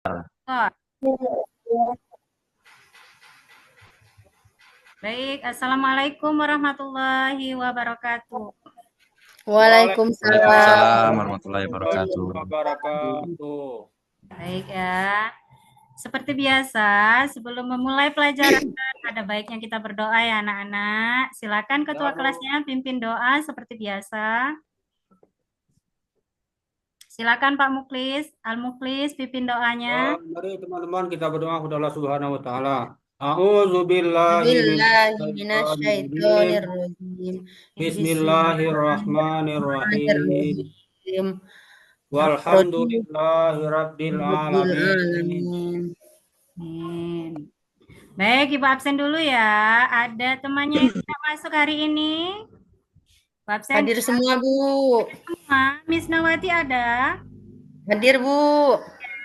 Oh, baik. Assalamualaikum warahmatullahi wabarakatuh. Waalaikumsalam Waalaikumsalam warahmatullahi warahmatullahi wabarakatuh. wabarakatuh. Baik ya. Seperti biasa, sebelum memulai pelajaran, ada baiknya kita berdoa ya anak-anak. Silakan ketua kelasnya pimpin doa seperti biasa. Silakan Pak Muklis, Al-Muklis pimpin doanya. Mari teman-teman kita berdoa kepada Allah Subhanahu wa taala. A'udzubillahi minasyaitonir rajim. Bismillahirrahmanirrahim. Bismillahirrahmanirrahim. Walhamdulillahi rabbil alamin. Amin. Baik, Ibu absen dulu ya. Ada temannya yang tidak masuk hari ini? Ibu absen Hadir semua, Bu. semua. Miss Nawati ada? Hadir, Bu.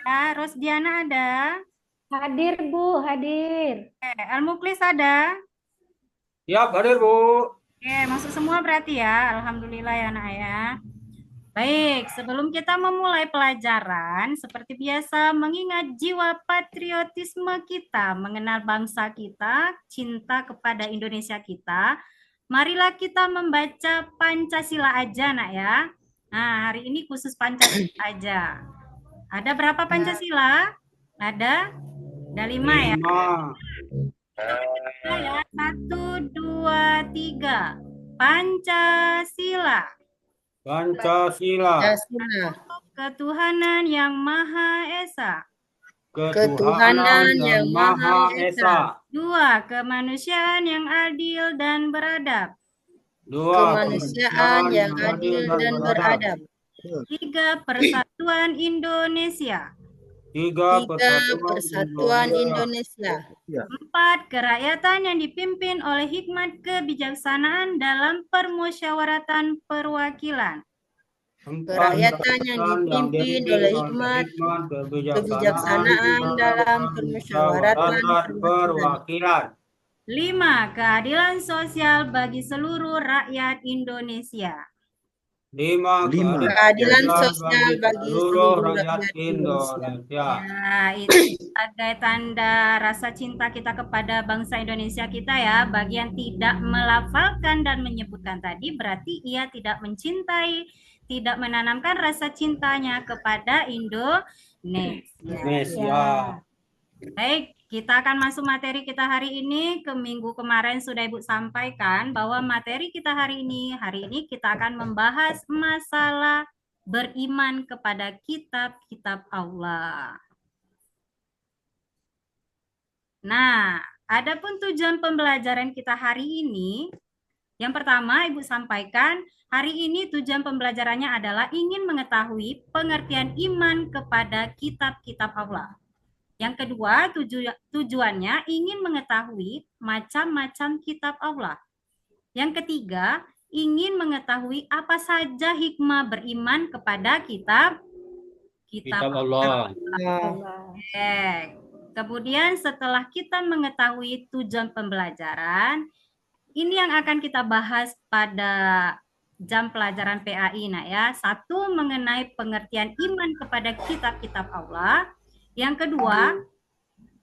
Ya, Rosdiana ada? Hadir, Bu, hadir. Al-Muklis ada? Siap, hadir, Bu. Oke, masuk semua berarti ya. Alhamdulillah ya anak ya. Baik, sebelum kita memulai pelajaran, seperti biasa mengingat jiwa patriotisme kita, mengenal bangsa kita, cinta kepada Indonesia kita, marilah kita membaca Pancasila aja nak ya. Nah, hari ini khusus Pancasila aja. Ada berapa Pancasila? Ada 5 ya. 5. Ya, 1, 2, 3. Pancasila. Pancasila. Ketuhanan yang Maha Esa. Ketuhanan yang Maha Esa. 2. Kemanusiaan yang adil dan beradab. 2. Kemanusiaan yang adil dan beradab. 3. Persatuan Indonesia. 3. Persatuan Indonesia. 4. Kerakyatan yang dipimpin oleh hikmat kebijaksanaan dalam permusyawaratan perwakilan. Kerakyatan yang dipimpin oleh hikmat kebijaksanaan dalam permusyawaratan perwakilan. 5. Keadilan sosial bagi seluruh rakyat Indonesia. 5. Keadilan sosial bagi seluruh rakyat Indonesia. Nah, itu sebagai tanda rasa cinta kita kepada bangsa Indonesia kita ya. Bagi yang tidak melafalkan dan menyebutkan tadi, berarti ia tidak mencintai, tidak menanamkan rasa cintanya kepada Indonesia. Baik, kita akan masuk materi kita hari ini. Ke minggu kemarin sudah Ibu sampaikan bahwa materi kita hari ini kita akan membahas masalah beriman kepada kitab-kitab Allah. Nah, adapun tujuan pembelajaran kita hari ini, yang pertama Ibu sampaikan, hari ini tujuan pembelajarannya adalah ingin mengetahui pengertian iman kepada kitab-kitab Allah. Yang kedua, tujuannya ingin mengetahui macam-macam kitab Allah. Yang ketiga, ingin mengetahui apa saja hikmah beriman kepada kitab Allah. Kemudian setelah kita mengetahui tujuan pembelajaran, ini yang akan kita bahas pada jam pelajaran PAI nak ya. 1, mengenai pengertian iman kepada kitab-kitab Allah. Yang kedua,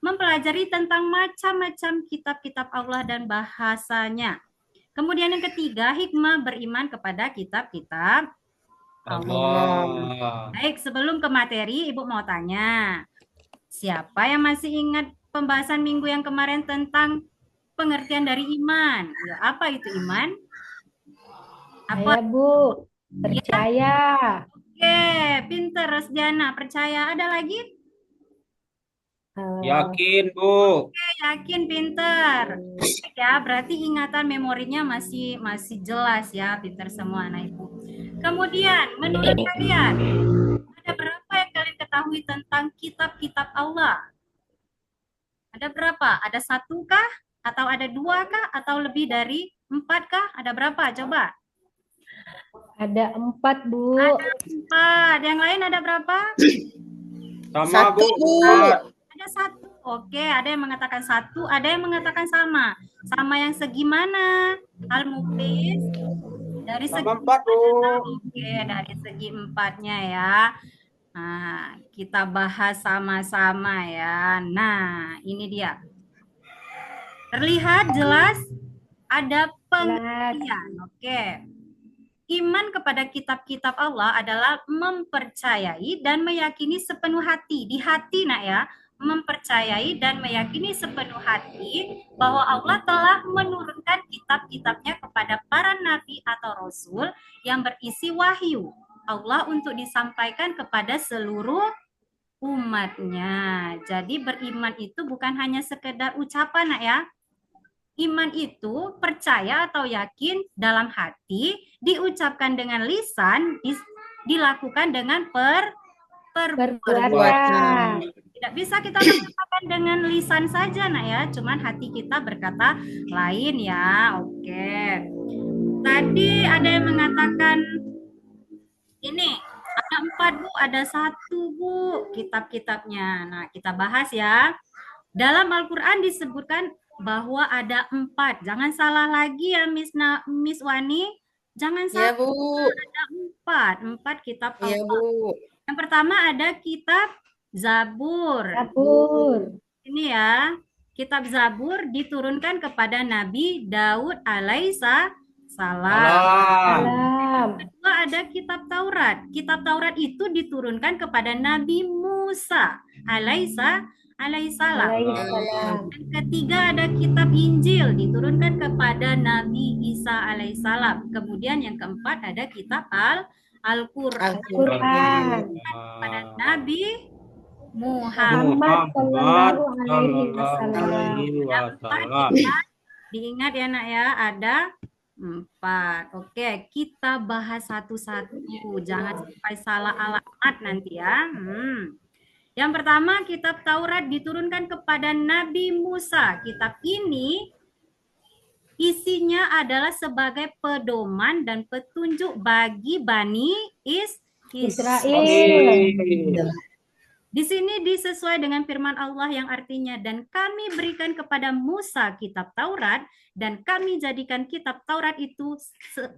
mempelajari tentang macam-macam kitab-kitab Allah dan bahasanya. Kemudian yang ketiga, hikmah beriman kepada kitab-kitab Allah. Baik, sebelum ke materi, Ibu mau tanya. Siapa yang masih ingat pembahasan minggu yang kemarin tentang pengertian dari iman? Ya, apa itu iman? Apa? Saya, Bu. Percaya. Oke, pinter Rosdiana. Percaya. Ada lagi? Yakin, Bu. Oke, yakin, pinter. Ya, berarti ingatan memorinya masih jelas ya, pinter semua anak Ibu. Kemudian, menurut kalian, ada berapa yang kalian ketahui tentang kitab-kitab Allah? Ada berapa? Ada 1 kah? Atau ada 2 kah? Atau lebih dari 4 kah? Ada berapa? Coba. Ada 4, Bu. Ada 4. Yang lain ada berapa? Sama, Bu. Ada 1. Oke, ada yang mengatakan 1, ada yang mengatakan sama. Sama yang segi mana? Al-Muklis? Dari segi 4, Bu. Oke, dari segi 4-nya ya. Nah, kita bahas sama-sama ya. Nah, ini dia. Terlihat jelas ada pengertian. Oke. Iman kepada kitab-kitab Allah adalah mempercayai dan meyakini sepenuh hati. Di hati nak ya, mempercayai dan meyakini sepenuh hati bahwa Allah telah menurunkan kitab-kitabnya kepada para nabi atau rasul yang berisi wahyu Allah untuk disampaikan kepada seluruh umatnya. Jadi beriman itu bukan hanya sekedar ucapan nak ya. Iman itu percaya atau yakin dalam hati, diucapkan dengan lisan, dilakukan dengan perbuatan. Tidak bisa kita mengatakan dengan lisan saja nak ya, cuman hati kita berkata lain ya. Oke. Tadi ada yang mengatakan ini ada 4 Bu, ada 1 Bu kitab-kitabnya. Nah, kita bahas ya. Dalam Al-Quran disebutkan bahwa ada 4. Jangan salah lagi ya Miss Wani. Jangan salah. Ya, Bu. Ada 4 kitab Allah. Ya, Bu. Yang pertama ada kitab Zabur. Ini ya. Kitab Zabur diturunkan kepada Nabi Daud alaihissalam. Kedua ada kitab Taurat. Kitab Taurat itu diturunkan kepada Nabi Musa alaihissalam. Dan ketiga ada kitab Injil diturunkan kepada Nabi Isa alaihissalam. Kemudian yang keempat ada kitab Al-Quran kepada Nabi Muhammad sallallahu. Diingat ya nak ya, ada 4. Oke, kita bahas satu-satu. Jangan sampai salah alamat nanti ya. Yang pertama, kitab Taurat diturunkan kepada Nabi Musa. Kitab ini isinya adalah sebagai pedoman dan petunjuk bagi Bani Israel. Di sini disesuai dengan firman Allah yang artinya, dan kami berikan kepada Musa kitab Taurat, dan kami jadikan kitab Taurat itu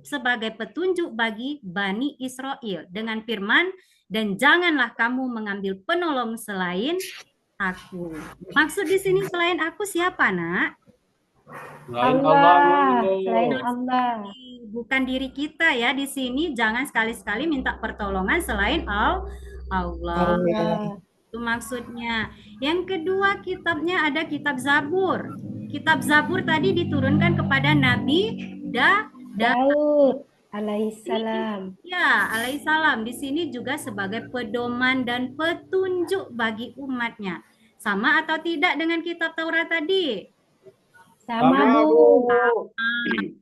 sebagai petunjuk bagi Bani Israel. Dengan firman, dan janganlah kamu mengambil penolong selain aku. Maksud di sini selain aku siapa nak? Selain Allah. Bukan diri kita ya. Di sini jangan sekali-sekali minta pertolongan selain Allah. Itu maksudnya. Yang kedua kitabnya ada kitab Zabur. Kitab Zabur tadi diturunkan kepada Nabi Daud alaihissalam. Ya, alaihissalam. Di sini juga sebagai pedoman dan petunjuk bagi umatnya. Sama atau tidak dengan kitab Taurat tadi? Sama, Bu.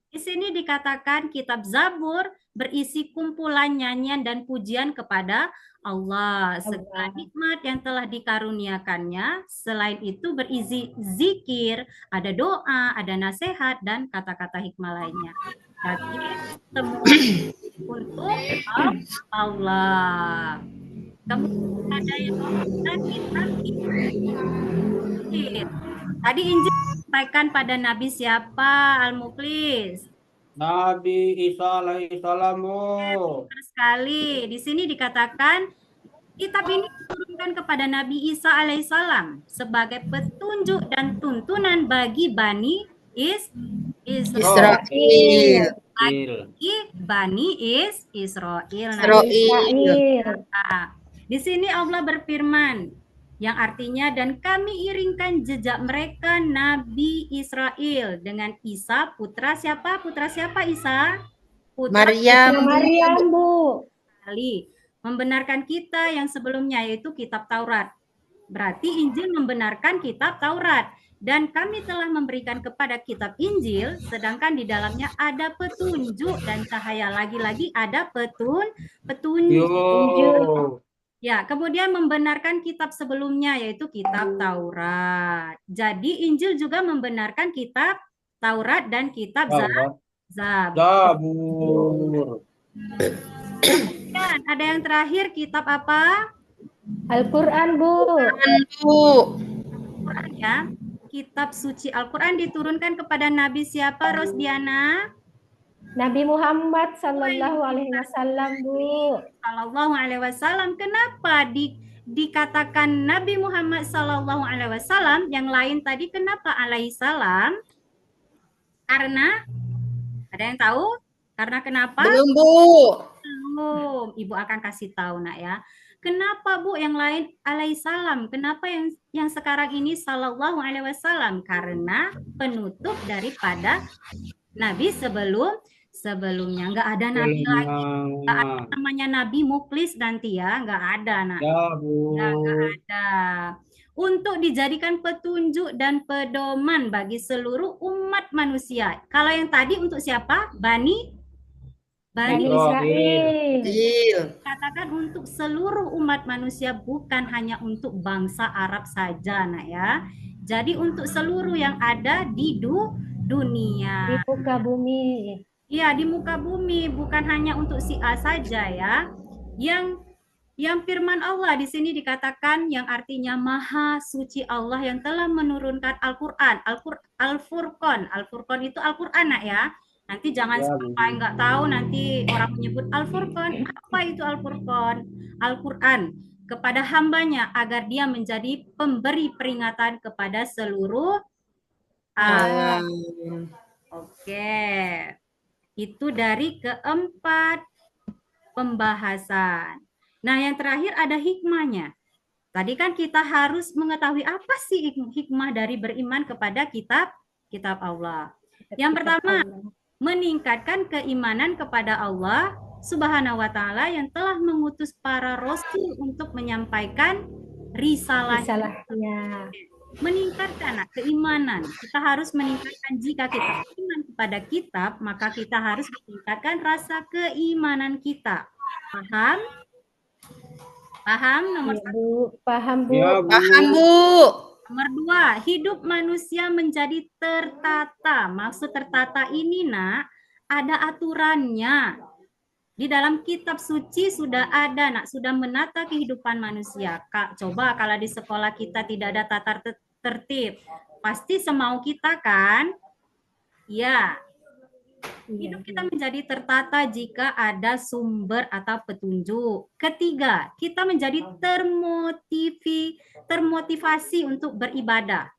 Di sini dikatakan kitab Zabur berisi kumpulan nyanyian dan pujian kepada Allah. Segala nikmat yang telah dikaruniakannya. Selain itu berisi zikir, ada doa, ada nasihat, dan kata-kata hikmah lainnya. Jadi semua untuk Allah. Kemudian ada yang kita Injil. Tadi Injil disampaikan pada Nabi siapa, Al-Muklis? Nabi Isa alaihissalam. Benar sekali. Di sini dikatakan kitab ini diturunkan kepada Nabi Isa alaihissalam sebagai petunjuk dan tuntunan bagi Bani Israel. Bani Israel. Nah, di sini Allah berfirman yang artinya, dan kami iringkan jejak mereka Nabi Israel dengan Isa putra siapa? Putra siapa Isa? Putra Maryam, Bu. Membenarkan kita yang sebelumnya yaitu kitab Taurat. Berarti Injil membenarkan kitab Taurat. Dan kami telah memberikan kepada kitab Injil, sedangkan di dalamnya ada petunjuk dan cahaya. Lagi-lagi ada petunjuk. Ya, kemudian membenarkan kitab sebelumnya, yaitu kitab Taurat. Jadi Injil juga membenarkan kitab Taurat dan kitab Zabur. Dan ada yang terakhir, kitab apa? Al-Quran, Bu. Al-Quran ya. Kitab suci Al-Quran diturunkan kepada Nabi siapa, Rosdiana? Nabi Muhammad Sallallahu Alaihi Wasallam, Bu. Sallallahu Alaihi Wasallam. Kenapa dikatakan Nabi Muhammad Sallallahu Alaihi Wasallam? Yang lain tadi kenapa alaihi salam? Karena ada yang tahu? Karena kenapa? Belum, Bu. Belum. Ibu akan kasih tahu, Nak ya. Kenapa, Bu, yang lain alaihi salam? Kenapa yang sekarang ini Sallallahu Alaihi Wasallam? Karena penutup daripada Nabi sebelumnya. Nggak ada Nabi lagi. Nggak ada namanya Nabi Muklis nanti ya. Nggak ada, Nak. Ya, Bu. Nggak ada. Untuk dijadikan petunjuk dan pedoman bagi seluruh umat manusia. Kalau yang tadi untuk siapa? Bani Israel. Katakan untuk seluruh umat manusia, bukan hanya untuk bangsa Arab saja, Nak ya. Jadi untuk seluruh yang ada di dunia. Di muka bumi. Iya, di muka bumi, bukan hanya untuk si A saja ya. Yang firman Allah di sini dikatakan yang artinya Maha Suci Allah yang telah menurunkan Al-Qur'an. Al-Furqan. Al-Furqan itu Al-Qur'an, Nak ya. Nanti jangan sampai nggak tahu nanti orang menyebut Al-Furqan. Apa itu Al-Furqan? Al-Qur'an kepada hambanya agar dia menjadi pemberi peringatan kepada seluruh alam. Oke. Itu dari keempat pembahasan. Nah, yang terakhir ada hikmahnya. Tadi kan kita harus mengetahui apa sih hikmah dari beriman kepada kitab Allah. Yang pertama, meningkatkan keimanan kepada Allah Subhanahu wa taala yang telah mengutus para rasul untuk menyampaikan risalahnya. Meningkatkan keimanan. Kita harus meningkatkan, jika kita beriman kepada kitab, maka kita harus meningkatkan rasa keimanan kita. Paham? Paham nomor satu? Paham, Bu. Ya, Bu. Paham, Bu. Nomor dua, hidup manusia menjadi tertata. Maksud tertata ini, Nak, ada aturannya. Di dalam kitab suci sudah ada, Nak, sudah menata kehidupan manusia. Kak, coba kalau di sekolah kita tidak ada tata tertib, pasti semau kita kan? Ya. Hidup kita menjadi tertata jika ada sumber atau petunjuk. Ketiga, kita menjadi termotivasi untuk beribadah.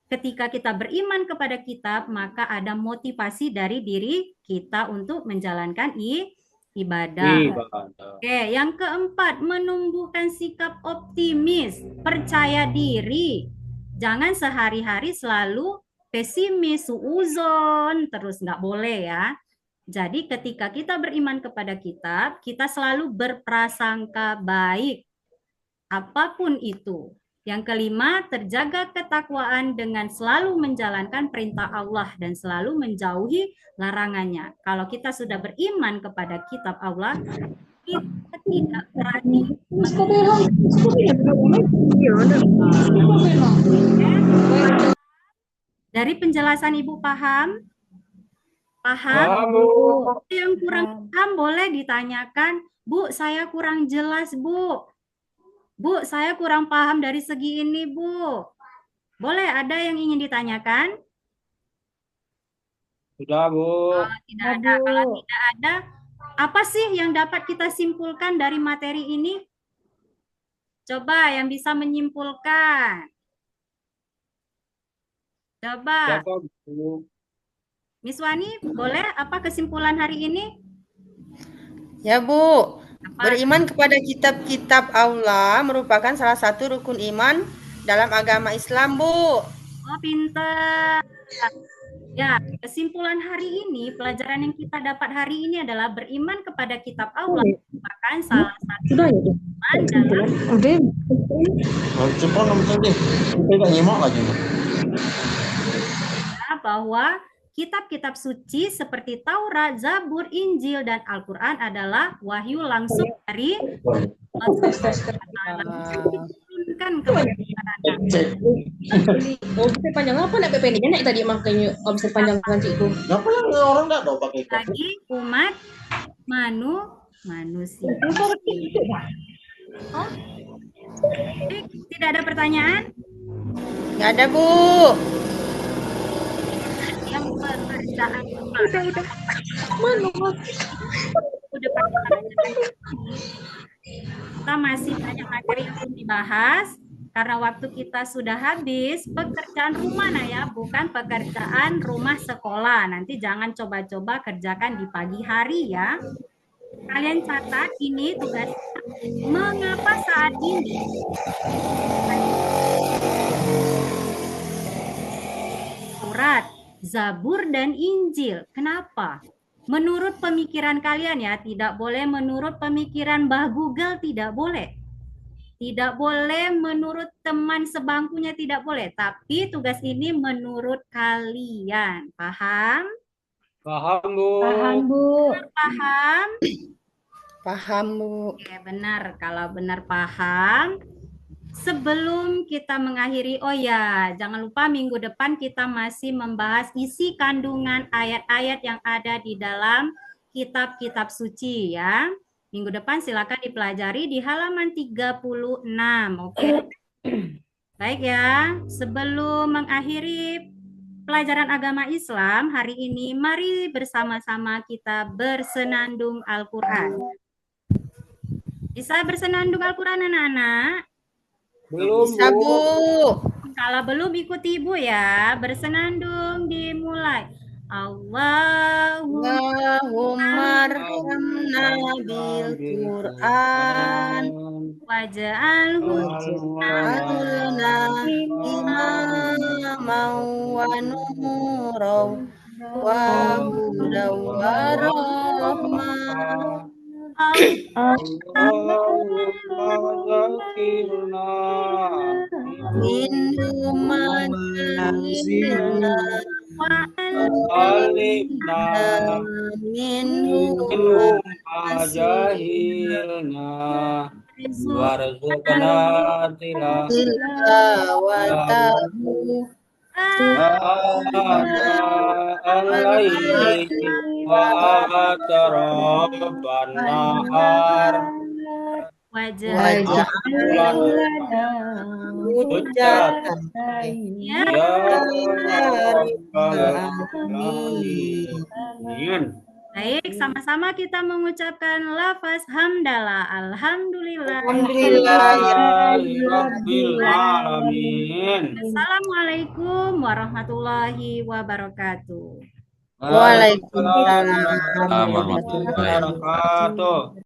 Ketika kita beriman kepada kitab, maka ada motivasi dari diri kita untuk menjalankan ibadah. Oke, yang keempat, menumbuhkan sikap optimis, percaya diri. Jangan sehari-hari selalu pesimis, suuzon, terus nggak boleh ya. Jadi ketika kita beriman kepada kitab, kita selalu berprasangka baik. Apapun itu. Yang kelima, terjaga ketakwaan dengan selalu menjalankan perintah Allah dan selalu menjauhi larangannya. Kalau kita sudah beriman kepada kitab Allah, kita tidak berani Dari penjelasan Ibu paham? Paham? Yang kurang paham boleh ditanyakan. Bu, saya kurang jelas, Bu. Bu, saya kurang paham dari segi ini, Bu. Boleh, ada yang ingin ditanyakan? Sudah, Bu. Oh, tidak ada. Kalau tidak ada, apa sih yang dapat kita simpulkan dari materi ini? Coba yang bisa menyimpulkan. Coba. Miss Wani, boleh apa kesimpulan hari ini? Ya, Bu. Beriman kepada kitab-kitab Allah merupakan salah satu rukun iman dalam agama Islam, Bu. Oh, pintar. Ya, kesimpulan hari ini, pelajaran yang kita dapat hari ini adalah beriman kepada kitab Allah merupakan salah satu iman dalam bahwa kitab-kitab suci seperti Taurat, Zabur, Injil, dan Al-Quran adalah wahyu langsung dari Allah diturunkan kepada masyarakat. Omset panjang apa nak pendeknya nak tadi makanya omset panjang kan cikgu. Kenapa orang enggak tahu pakai itu? Lagi umat manusia. Oh, tidak ada pertanyaan? Nggak ada, Bu. Yang pekerjaan Udah kita masih banyak materi yang belum dibahas karena waktu kita sudah habis. Pekerjaan rumah ya, bukan pekerjaan rumah sekolah. Nanti jangan coba-coba kerjakan di pagi hari ya. Kalian catat ini tugas. Mengapa saat ini surat, Zabur dan Injil? Kenapa? Menurut pemikiran kalian ya, tidak boleh menurut pemikiran Mbah Google, tidak boleh. Tidak boleh menurut teman sebangkunya, tidak boleh. Tapi tugas ini menurut kalian. Paham? Paham, Bu. Paham, Bu. Paham? Paham, Bu. Oke, benar. Kalau benar paham. Sebelum kita mengakhiri, oh ya, jangan lupa minggu depan kita masih membahas isi kandungan ayat-ayat yang ada di dalam kitab-kitab suci ya. Minggu depan silakan dipelajari di halaman 36, oke? Baik ya, sebelum mengakhiri pelajaran agama Islam hari ini, mari bersama-sama kita bersenandung Al-Quran. Bisa bersenandung Al-Quran anak-anak? Belum, Bisa, Bu. Kalau belum ikuti Ibu ya, bersenandung dimulai. Allahumma arhamna bil Qur'an waj'alhu waj'alna imaman wa nuran wa hudan wa rahmah. Allahumma zakirna Minhum majahilna alifna minhum ajahilna warzuqna tilawatahu alaihi wa atarafan nahar waj'alhu hujjatan ya rabbal alamin. Baik, sama-sama kita mengucapkan lafaz hamdalah. Alhamdulillah. Alhamdulillahirabbil alamin. Assalamualaikum warahmatullahi wabarakatuh. Waalaikumsalam warahmatullahi wabarakatuh.